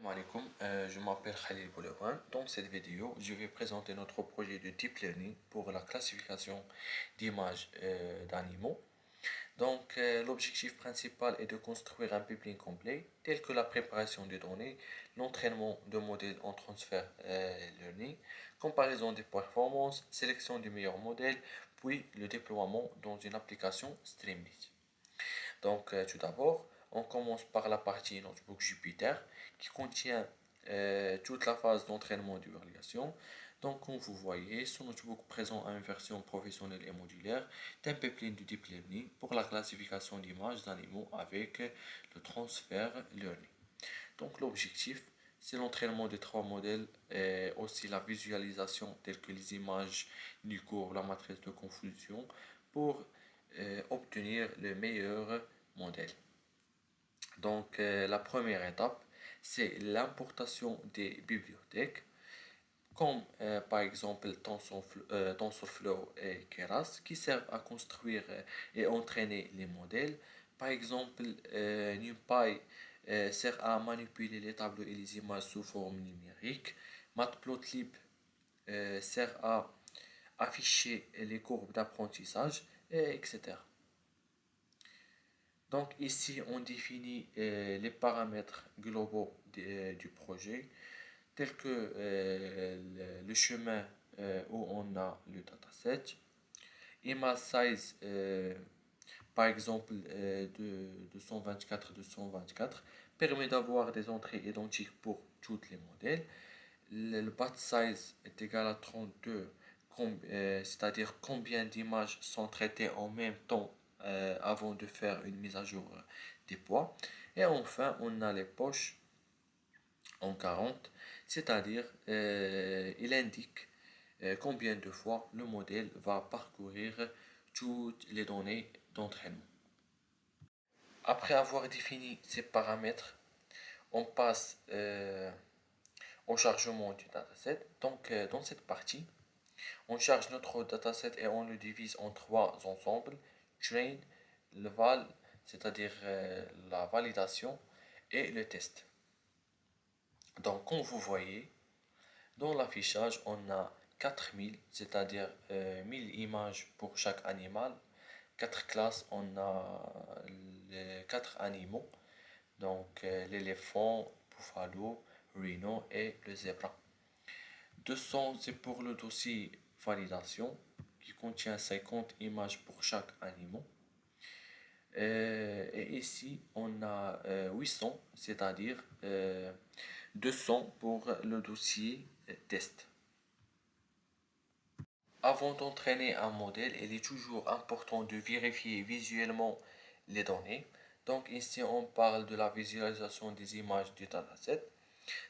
Alaikum, je m'appelle Khalil Boulewan. Dans cette vidéo, je vais présenter notre projet de Deep Learning pour la classification d'images d'animaux. L'objectif principal est de construire un pipeline complet, tel que la préparation des données, l'entraînement de modèles en transfert learning, comparaison des performances, sélection du meilleur modèle, puis le déploiement dans une application Streamlit. Tout d'abord, on commence par la partie Notebook Jupyter qui contient toute la phase d'entraînement et d'évaluation. Donc, comme vous voyez, ce notebook présente une version professionnelle et modulaire d'un pipeline de Deep Learning pour la classification d'images d'animaux avec le transfert learning. Donc, l'objectif, c'est l'entraînement des trois modèles et aussi la visualisation telle que les images du cours, la matrice de confusion pour obtenir le meilleur modèle. La première étape, c'est l'importation des bibliothèques, comme par exemple TensorFlow et Keras, qui servent à construire et entraîner les modèles. Par exemple, NumPy sert à manipuler les tableaux et les images sous forme numérique. Matplotlib sert à afficher les courbes d'apprentissage, etc. Donc ici, on définit les paramètres globaux du projet, tels que le chemin où on a le dataset, image size, par exemple de 224 permet d'avoir des entrées identiques pour tous les modèles. Le batch size est égal à 32, c'est-à-dire combien d'images sont traitées en même temps avant de faire une mise à jour des poids. Et enfin, on a les poches en 40, c'est-à-dire il indique combien de fois le modèle va parcourir toutes les données d'entraînement. Après avoir défini ces paramètres, on passe au chargement du dataset. Dans cette partie, on charge notre dataset et on le divise en trois ensembles: train, le val, c'est-à-dire la validation, et le test. Donc, comme vous voyez, dans l'affichage, on a 4000, c'est-à-dire 1000 images pour chaque animal. 4 classes, on a les 4 animaux, l'éléphant, buffalo, rhino et le zèbre. 200, c'est pour le dossier validation qui contient 50 images pour chaque animal. Et ici, on a 800, c'est-à-dire 200 pour le dossier test. Avant d'entraîner un modèle, il est toujours important de vérifier visuellement les données. Donc ici, on parle de la visualisation des images du dataset.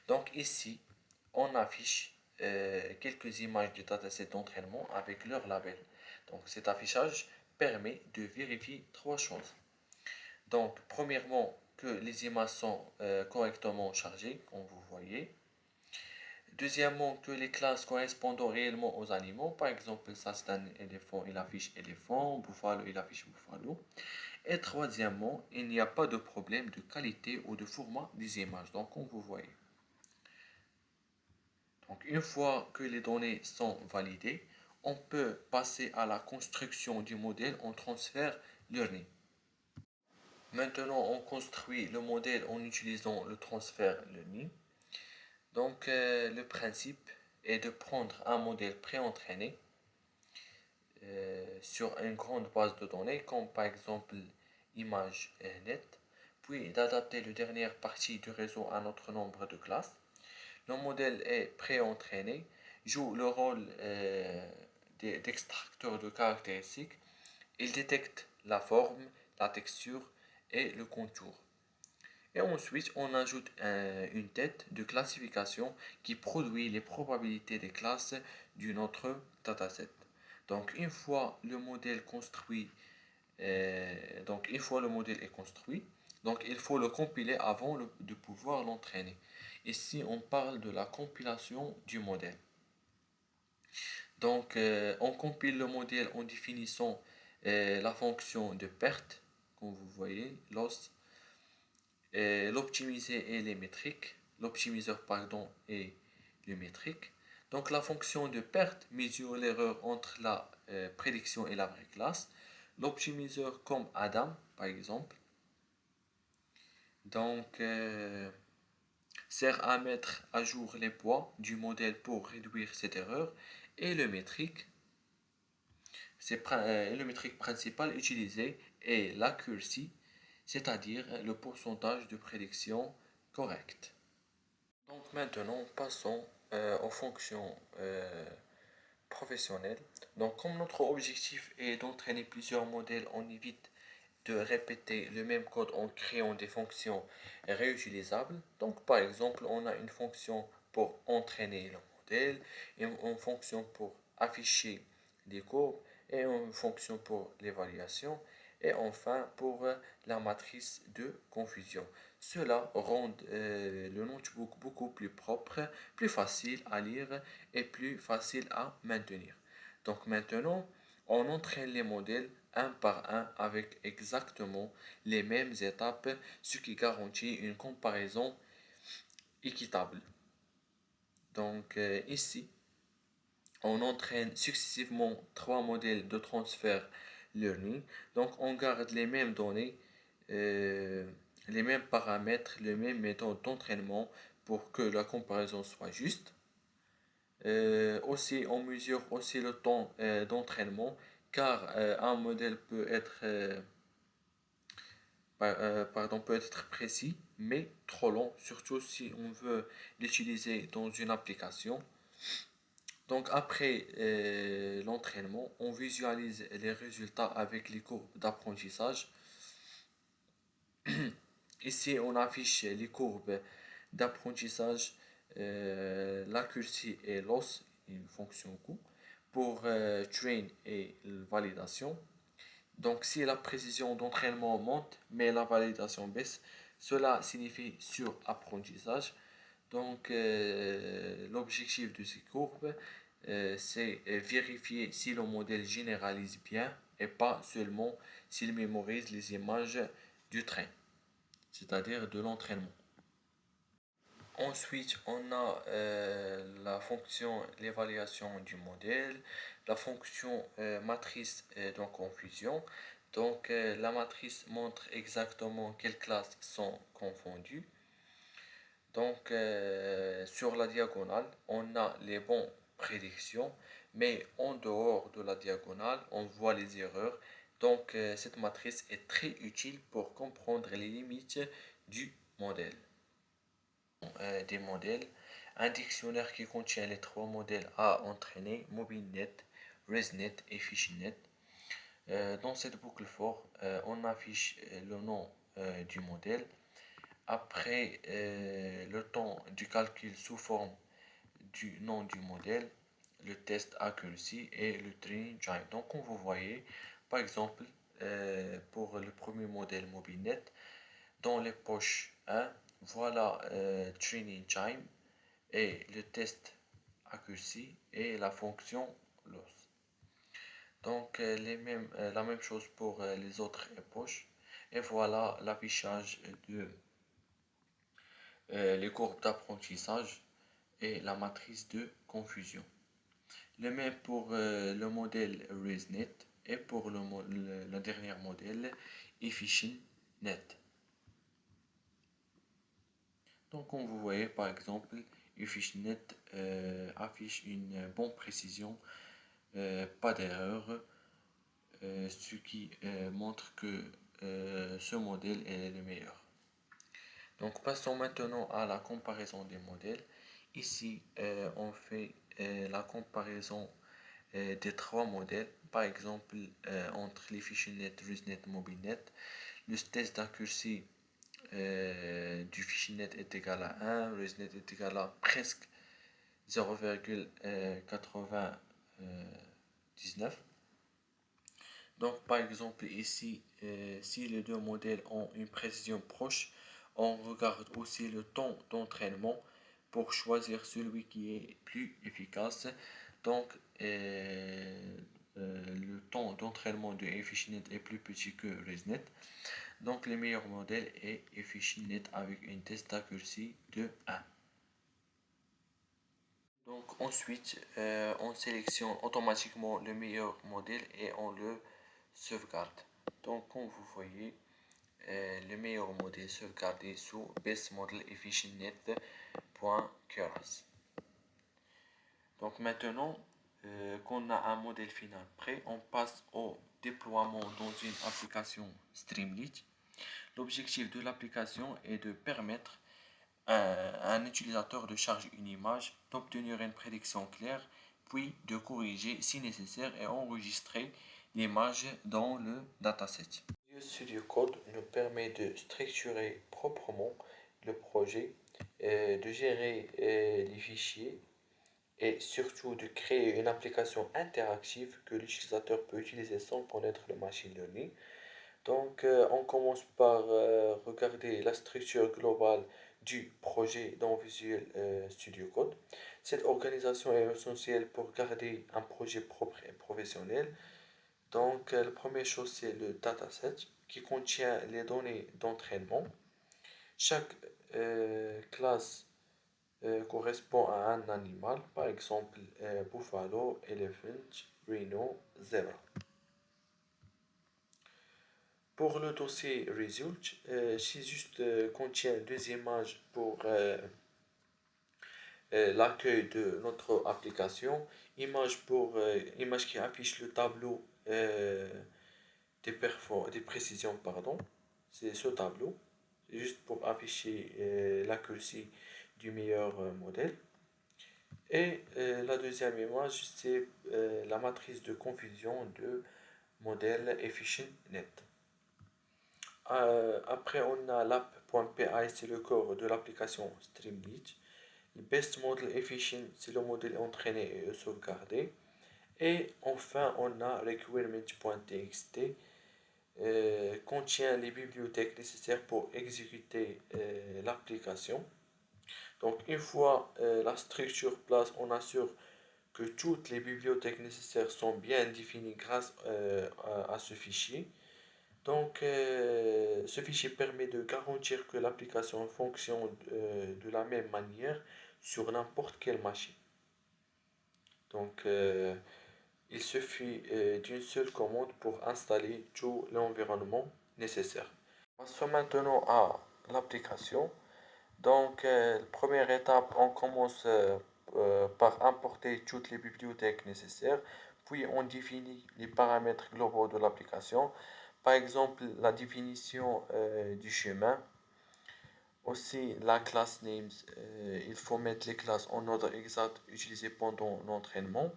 Donc ici, on affiche quelques images du dataset d'entraînement avec leur label. Donc cet affichage permet de vérifier trois choses. Donc premièrement, que les images sont correctement chargées, comme vous voyez. Deuxièmement, que les classes correspondent réellement aux animaux. Par exemple, ça c'est un éléphant, il affiche éléphant, buffalo, il affiche buffalo. Et troisièmement, il n'y a pas de problème de qualité ou de format des images. Donc, comme vous voyez. Donc, une fois que les données sont validées, on peut passer à la construction du modèle en transfert learning. Maintenant, on construit le modèle en utilisant le transfert learning. Le principe est de prendre un modèle pré-entraîné sur une grande base de données, comme par exemple ImageNet, puis d'adapter la dernière partie du réseau à notre nombre de classes. Le modèle est pré-entraîné, joue le rôle d'extracteur de caractéristiques. Il détecte la forme, la texture et le contour. Et ensuite, on ajoute une tête de classification qui produit les probabilités des classes de notre dataset. Donc, une fois le modèle construit, une fois le modèle est construit, donc il faut le compiler avant de pouvoir l'entraîner. Ici, on parle de la compilation du modèle. On compile le modèle en définissant la fonction de perte, comme vous voyez, loss, l'optimiser et les métriques. l'optimiseur pardon et le métrique. Donc la fonction de perte mesure l'erreur entre la prédiction et la vraie classe. L'optimiseur comme Adam par exemple. Donc sert à mettre à jour les poids du modèle pour réduire cette erreur et le métrique principal utilisé est l'accuracy, c'est-à-dire le pourcentage de prédiction correcte. Donc maintenant, passons aux fonctions professionnelles. Donc comme notre objectif est d'entraîner plusieurs modèles, on évite de répéter le même code en créant des fonctions réutilisables. Donc par exemple, on a une fonction pour entraîner le modèle, une fonction pour afficher des courbes et une fonction pour l'évaluation et enfin pour la matrice de confusion. Cela rend le notebook beaucoup plus propre, plus facile à lire et plus facile à maintenir. Donc maintenant, on entraîne les modèles un par un avec exactement les mêmes étapes, ce qui garantit une comparaison équitable. Donc ici, on entraîne successivement trois modèles de transfert learning. Donc on garde les mêmes données, euh, les mêmes paramètres, les mêmes méthodes d'entraînement pour que la comparaison soit juste. Aussi, on mesure aussi le temps d'entraînement car un modèle peut être précis mais trop long, surtout si on veut l'utiliser dans une application. Donc après l'entraînement, on visualise les résultats avec les courbes d'apprentissage. Ici, on affiche les courbes d'apprentissage, l'accuracy et loss, une fonction coût, pour train et validation. Donc si la précision d'entraînement monte, mais la validation baisse, cela signifie sur-apprentissage. Donc l'objectif de ces courbes, c'est vérifier si le modèle généralise bien et pas seulement s'il mémorise les images du train, c'est-à-dire de l'entraînement. Ensuite, on a la fonction l'évaluation du modèle, la fonction matrice de confusion. Donc, la matrice montre exactement quelles classes sont confondues. Donc, sur la diagonale, on a les bonnes prédictions, mais en dehors de la diagonale, on voit les erreurs. Donc, cette matrice est très utile pour comprendre les limites du modèle. Des modèles, un dictionnaire qui contient les trois modèles à entraîner, MobileNet, ResNet et FishNet. Dans cette boucle for, on affiche le nom du modèle. Après le temps du calcul sous forme du nom du modèle, le test accuracy et le training time. Donc, comme vous voyez, par exemple, pour le premier modèle MobileNet, dans les poches 1, voilà training time et le test accuracy et la fonction loss. Donc la même chose pour les autres poches. Et voilà l'affichage de les courbes d'apprentissage et la matrice de confusion. Le même pour le modèle ResNet et pour le dernier modèle EfficientNet. Donc, comme vous voyez, par exemple, EfficientNet affiche une bonne précision, pas d'erreur, ce qui montre que ce modèle est le meilleur. Donc, passons maintenant à la comparaison des modèles. Ici, on fait la comparaison des trois modèles, par exemple, entre l'EfficientNet, ResNet, MobileNet. Le test d'accuracy du FishNet est égal à 1, ResNet est égal à presque 0,99. Donc par exemple ici, si les deux modèles ont une précision proche, on regarde aussi le temps d'entraînement pour choisir celui qui est plus efficace. Donc le temps d'entraînement de EfficiNet est plus petit que ResNet. Donc le meilleur modèle est EfficiNet avec une test d'accuracy de 1. Donc ensuite, on sélectionne automatiquement le meilleur modèle et on le sauvegarde. Donc comme vous voyez, le meilleur modèle sauvegardé sous bestmodelefficientnet.keras. Donc maintenant qu'on a un modèle final prêt, on passe au déploiement dans une application Streamlit. L'objectif de l'application est de permettre à un utilisateur de charger une image, d'obtenir une prédiction claire, puis de corriger si nécessaire et enregistrer l'image dans le dataset. Visual Studio Code nous permet de structurer proprement le projet, de gérer les fichiers et surtout de créer une application interactive que l'utilisateur peut utiliser sans connaître le machine learning. Donc, on commence par regarder la structure globale du projet dans Visual Studio Code. Cette organisation est essentielle pour garder un projet propre et professionnel. Donc, la première chose, c'est le dataset qui contient les données d'entraînement. Chaque classe correspond à un animal, par exemple buffalo, elephant, rhino, zebra. Pour le dossier result, c'est juste contient deux images pour l'accueil de notre application. Image qui affiche le tableau des précisions, pardon. C'est ce tableau. C'est juste pour afficher l'accuracy du meilleur modèle. Et la deuxième image, c'est la matrice de confusion de modèle EfficientNet. Après, on a l'app.py, c'est le corps de l'application Streamlit. Le best model efficient, c'est le modèle entraîné et sauvegardé. Et enfin, on a requirement.txt, contient les bibliothèques nécessaires pour exécuter l'application. Donc, une fois la structure place, on assure que toutes les bibliothèques nécessaires sont bien définies grâce à ce fichier. Donc, ce fichier permet de garantir que l'application fonctionne de la même manière sur n'importe quelle machine. Donc, il suffit d'une seule commande pour installer tout l'environnement nécessaire. Passons maintenant à l'application. Donc, première étape, on commence par importer toutes les bibliothèques nécessaires, puis on définit les paramètres globaux de l'application, par exemple la définition du chemin, aussi la class names, il faut mettre les classes en ordre exact utilisées pendant l'entraînement.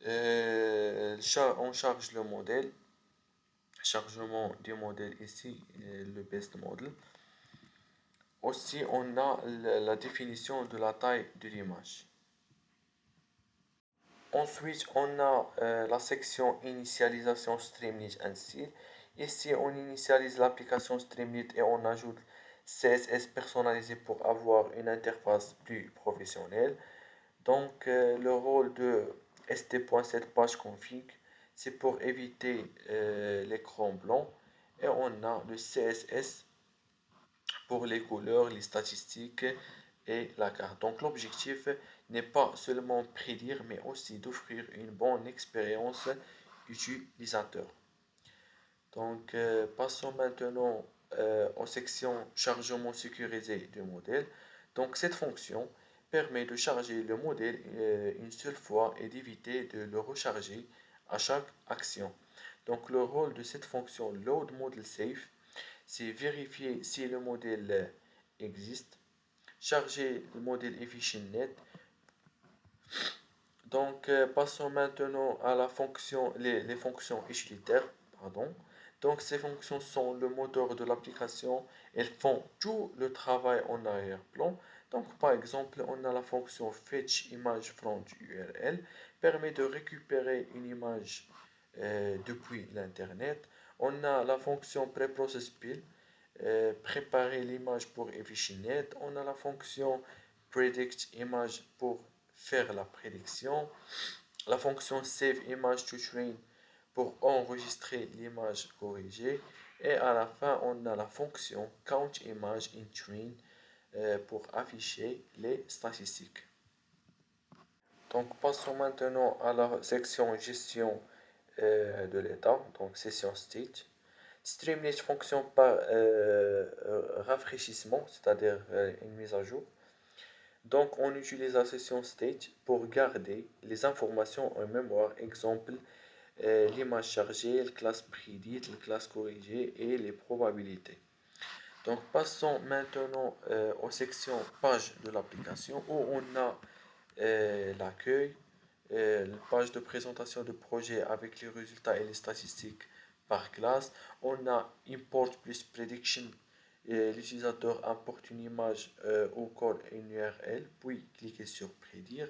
On charge le modèle, chargement du modèle ici, le best model. Aussi, on a la définition de la taille de l'image. Ensuite, on a la section initialisation Streamlit ainsi. Ici, on initialise l'application Streamlit et on ajoute CSS personnalisé pour avoir une interface plus professionnelle. Donc, le rôle de st.setPageConfig, c'est pour éviter l'écran blanc. Et on a le CSS pour les couleurs, les statistiques et la carte. Donc l'objectif n'est pas seulement prédire, mais aussi d'offrir une bonne expérience utilisateur. Donc passons maintenant aux sections chargement sécurisé du modèle. Donc cette fonction permet de charger le modèle une seule fois et d'éviter de le recharger à chaque action. Donc le rôle de cette fonction load model safe, c'est vérifier si le modèle existe, charger le modèle EfficientNet. Donc, passons maintenant à les fonctions utilitaires. Pardon. Donc, ces fonctions sont le moteur de l'application. Elles font tout le travail en arrière-plan. Donc, par exemple, on a la fonction fetch image from URL, permet de récupérer une image depuis l'Internet. On a la fonction preprocess build, préparer l'image pour EfficientNet. On a la fonction predict image pour faire la prédiction. la fonction save image to train pour enregistrer l'image corrigée. Et à la fin, on a la fonction count image in train pour afficher les statistiques. Donc passons maintenant à la section gestion de l'état, donc session state. Streamlit fonctionne par rafraîchissement, c'est-à-dire une mise à jour. Donc on utilise la session state pour garder les informations en mémoire, exemple l'image chargée, la classe prédite, la classe corrigée et les probabilités. Donc passons maintenant aux sections page de l'application où on a l'accueil, la page de présentation de projet avec les résultats et les statistiques par classe. On a import plus prediction. L'utilisateur importe une image ou code une URL, puis cliquez sur prédire.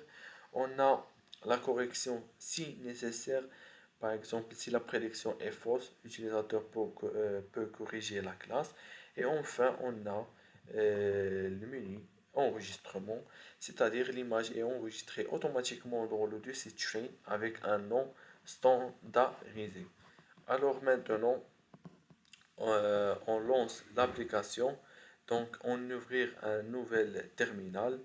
On a la correction si nécessaire. Par exemple, si la prédiction est fausse, l'utilisateur peut corriger la classe. Et enfin, on a le menu enregistrement, c'est-à-dire l'image est enregistrée automatiquement dans le dossier train avec un nom standardisé. Alors maintenant, on lance l'application. Donc, on ouvrir un nouvel terminal.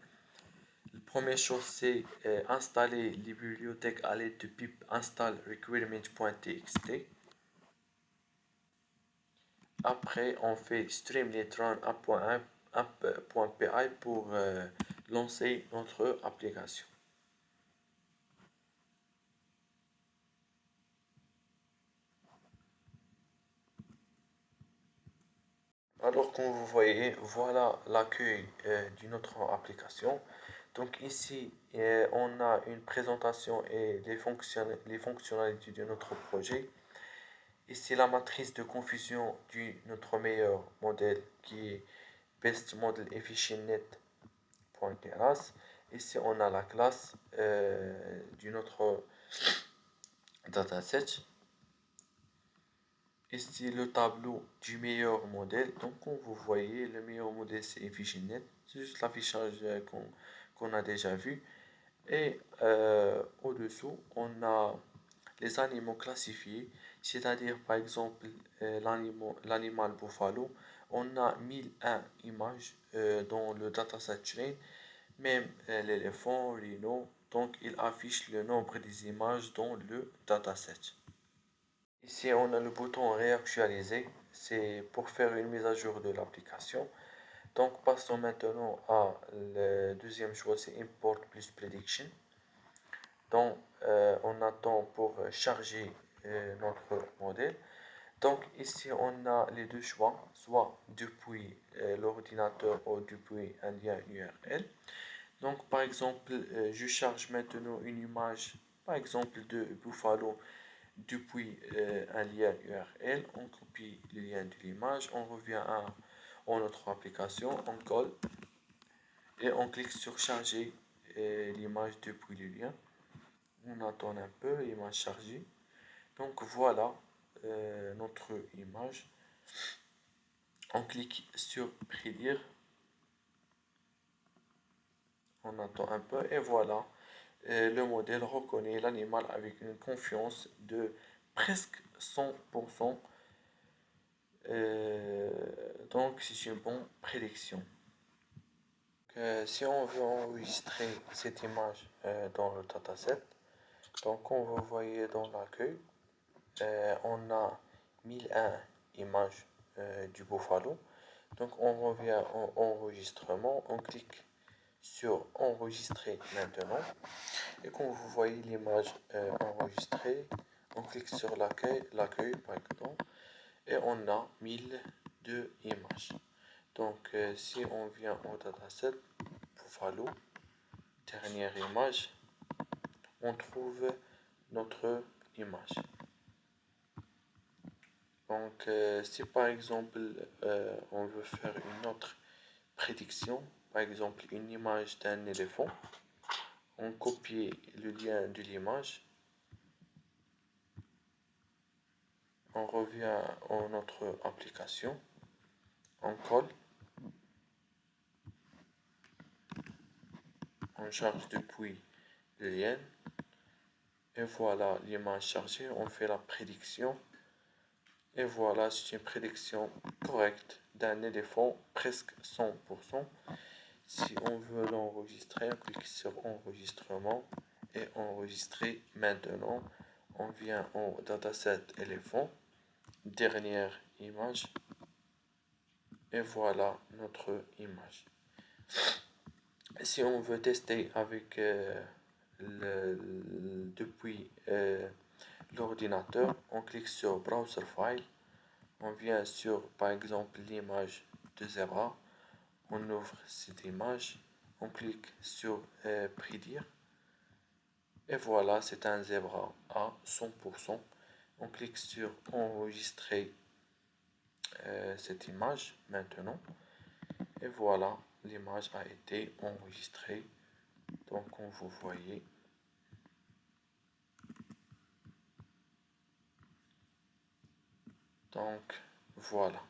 La première chose, c'est installer les bibliothèques à l'aide de pip install requirement.txt. Après, on fait streamlit run app.py pour lancer notre application. Alors, comme vous voyez, voilà l'accueil d'une autre application. Donc ici, on a une présentation et les fonctionnalités de notre projet. Ici, la matrice de confusion de notre meilleur modèle qui est Best Model EfficientNet.class. Ici, on a la classe de notre dataset. Ici, le tableau du meilleur modèle. Donc, comme vous voyez, le meilleur modèle, c'est EfficientNet. C'est juste l'affichage qu'on a déjà vu. Et au-dessous, on a les animaux classifiés, c'est-à-dire par exemple l'animal buffalo. On a 1001 images dans le dataset train, même l'éléphant, rhino. Donc, il affiche le nombre des images dans le dataset. Ici, on a le bouton réactualiser, c'est pour faire une mise à jour de l'application. Donc, passons maintenant à le deuxième choix, c'est Import plus Prediction. Donc, on attend pour charger notre modèle. Donc, ici, on a les deux choix, soit depuis l'ordinateur ou depuis un lien URL. Donc, par exemple, je charge maintenant une image, par exemple, de Buffalo depuis un lien URL, on copie le lien de l'image, on revient à notre application, on colle et on clique sur charger l'image depuis le lien. On attend un peu, l'image chargée. Donc voilà notre image. On clique sur prédire. On attend un peu et voilà. Le modèle reconnaît l'animal avec une confiance de presque 100%. Donc c'est une bonne prédiction. Si on veut enregistrer cette image dans le dataset, donc comme vous voyez dans l'accueil, on a 1001 images du buffalo. Donc on revient en enregistrement, on clique sur enregistrer maintenant. Et comme vous voyez l'image enregistrée, on clique sur l'accueil par exemple, et on a 1002 images. Donc si on vient au dataset Buffalo, dernière image, on trouve notre image. Donc si par exemple on veut faire une autre prédiction, par exemple une image d'un éléphant, on copie le lien de l'image, on revient à notre application, on colle, on charge depuis le lien, Et voilà l'image chargée, on fait la prédiction. Et voilà, c'est une prédiction correcte d'un éléphant, presque 100%. Si on veut l'enregistrer, on clique sur enregistrement et enregistrer maintenant. On vient en dataset éléphant, dernière image. Et voilà notre image. Si on veut tester avec depuis l'ordinateur, on clique sur Browser File, on vient sur par exemple l'image de zebra, on ouvre cette image, on clique sur Prédire, et voilà, c'est un zebra à 100%. On clique sur Enregistrer cette image maintenant, et voilà, l'image a été enregistrée. Donc, comme vous voyez, donc voilà.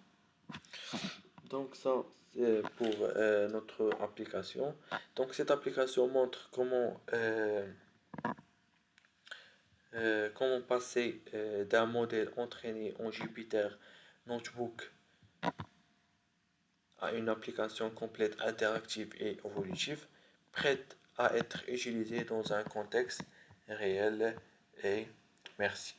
Donc ça, c'est pour notre application. Donc cette application montre comment passer d'un modèle entraîné en Jupyter Notebook à une application complète, interactive et évolutive, prête à être utilisée dans un contexte réel. Et merci.